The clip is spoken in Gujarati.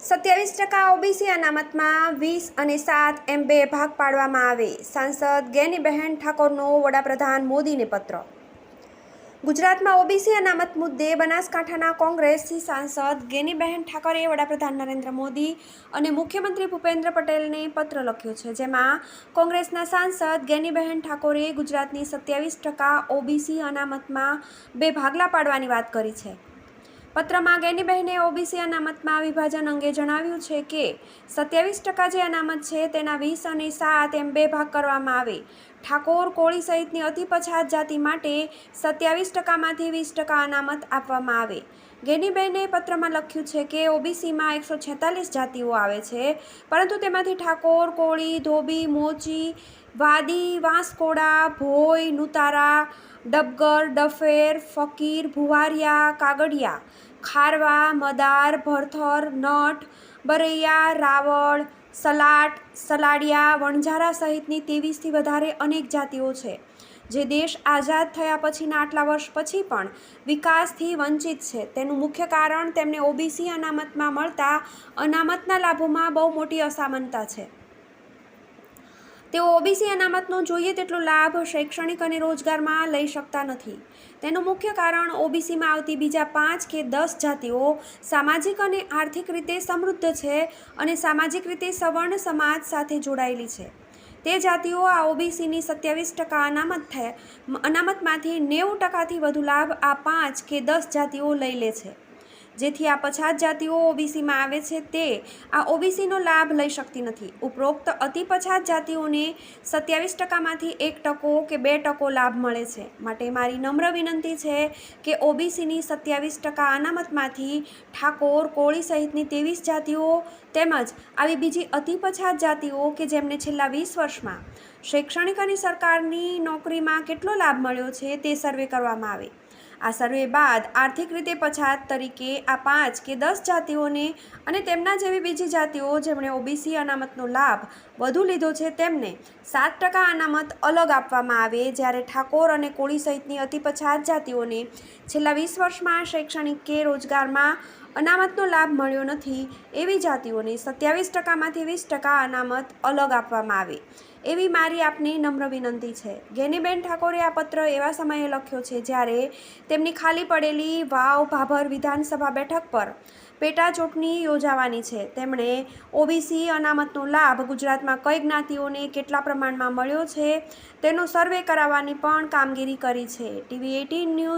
27% ઓબીસી અનામતમાં 20 અને 7 એમ 2 ભાગ પાડવામાં આવે. સાંસદ ગેનીબહેન ઠાકોરનો વડાપ્રધાન મોદીને પત્ર. ગુજરાતમાં ઓબીસી અનામત મુદ્દે બનાસકાંઠાના કોંગ્રેસી સાંસદ ગેનીબહેન ઠાકોરે વડાપ્રધાન નરેન્દ્ર મોદી અને મુખ્યમંત્રી ભૂપેન્દ્ર પટેલને પત્ર લખ્યો છે, જેમાં કોંગ્રેસના સાંસદ ગેનીબહેન ઠાકોરે ગુજરાતની 27% ઓબીસી અનામતમાં 2 ભાગલા પાડવાની વાત કરી છે. પત્રમાં ગેનીબહેને ઓબીસી અનામતમાં વિભાજન અંગે જણાવ્યું છે કે 27% જે અનામત છે તેના 20 અને 7 એમ 2 ભાગ કરવામાં આવે. ઠાકોર, કોળી સહિતની અતિ પછાત જાતિ માટે 27%માંથી 20% અનામત આપવામાં આવે. ગેનીબહેને પત્રમાં લખ્યું છે કે ઓબીસીમાં 146 જાતિઓ આવે છે, પરંતુ તેમાંથી ઠાકોર, કોળી, ધોબી, મોચી, વાદી, વાંસકોડા, ભોય, નુતારા, ડબગર, ડફેર, ફકીર, ભુવારિયા, કાગડિયા, ખારવા, મદાર, ભરથર, નટ, બરૈયા, રાવળ, સલાટ, સલાડિયા, વણઝારા સહિતની 23થી વધારે અનેક જાતિઓ છે, જે દેશ આઝાદ થયા પછીના આટલા વર્ષ પછી પણ વિકાસથી વંચિત છે. તેનું મુખ્ય કારણ તેમને ઓબીસી અનામતમાં મળતા અનામતના લાભોમાં બહુ મોટી અસમાનતા છે. તેઓ ઓબીસી અનામતનો જોઈએ તેટલો લાભ શૈક્ષણિક અને રોજગારમાં લઈ શકતા નથી. તેનું મુખ્ય કારણ ઓબીસીમાં આવતી બીજા 5 કે 10 જાતિઓ સામાજિક અને આર્થિક રીતે સમૃદ્ધ છે અને સામાજિક રીતે સવર્ણ સમાજ સાથે જોડાયેલી છે. તે જાતિઓ આ ઓબીસીની 27% અનામતમાંથી 90%થી વધુ લાભ આ 5 કે 10 જાતિઓ લઈ લે છે. જેથી આ પછાત જાતિઓ ઓબીસીમાં આવે છે તે આ ઓબીસીનો લાભ લઈ શકતી નથી. ઉપરોક્ત અતિ પછાત જાતિઓને 27%માંથી 1% કે 2% લાભ મળે છે. માટે મારી નમ્ર વિનંતી છે કે ઓબીસીની 27% અનામતમાંથી ઠાકોર, કોળી સહિતની 23 જાતિઓ તેમજ આવી બીજી અતિ પછાત જાતિઓ કે જેમને છેલ્લા 20 વર્ષમાં શૈક્ષણિક અને સરકારની નોકરીમાં કેટલો લાભ મળ્યો છે તે સર્વે કરવામાં આવે. આ સર્વે બાદ આર્થિક રીતે પછાત તરીકે આ 5 કે 10 જાતિઓને અને તેમના જેવી બીજી જાતિઓ જેમણે ઓબીસી અનામતનો લાભ વધુ લીધો છે તેમને 7% અનામત અલગ આપવામાં આવે. જ્યારે ઠાકોર અને કોળી સહિતની અતિ પછાત જાતિઓને છેલ્લા 20 વર્ષમાં શૈક્ષણિક કે રોજગારમાં અનામતનો લાભ મળ્યો નથી એવી જાતિઓને 27%માંથી 20% અનામત અલગ આપવામાં આવે એવી મારી આપની નમ્ર વિનંતી છે. ગેનીબેન ઠાકોરે આ પત્ર એવા સમયે લખ્યો છે જ્યારે તેમની ખાલી પડેલી વાવ ભાભર વિધાનસભા બેઠક પર પેટા ચૂંટણી યોજાવાની છે. તેમણે ઓબીસી અનામતનો લાભ ગુજરાતમાં કઈ જ્ઞાતિઓને કેટલા પ્રમાણમાં મળ્યો છે તેનો સર્વે કરાવવાની પણ કામગીરી કરી છે. TV18 news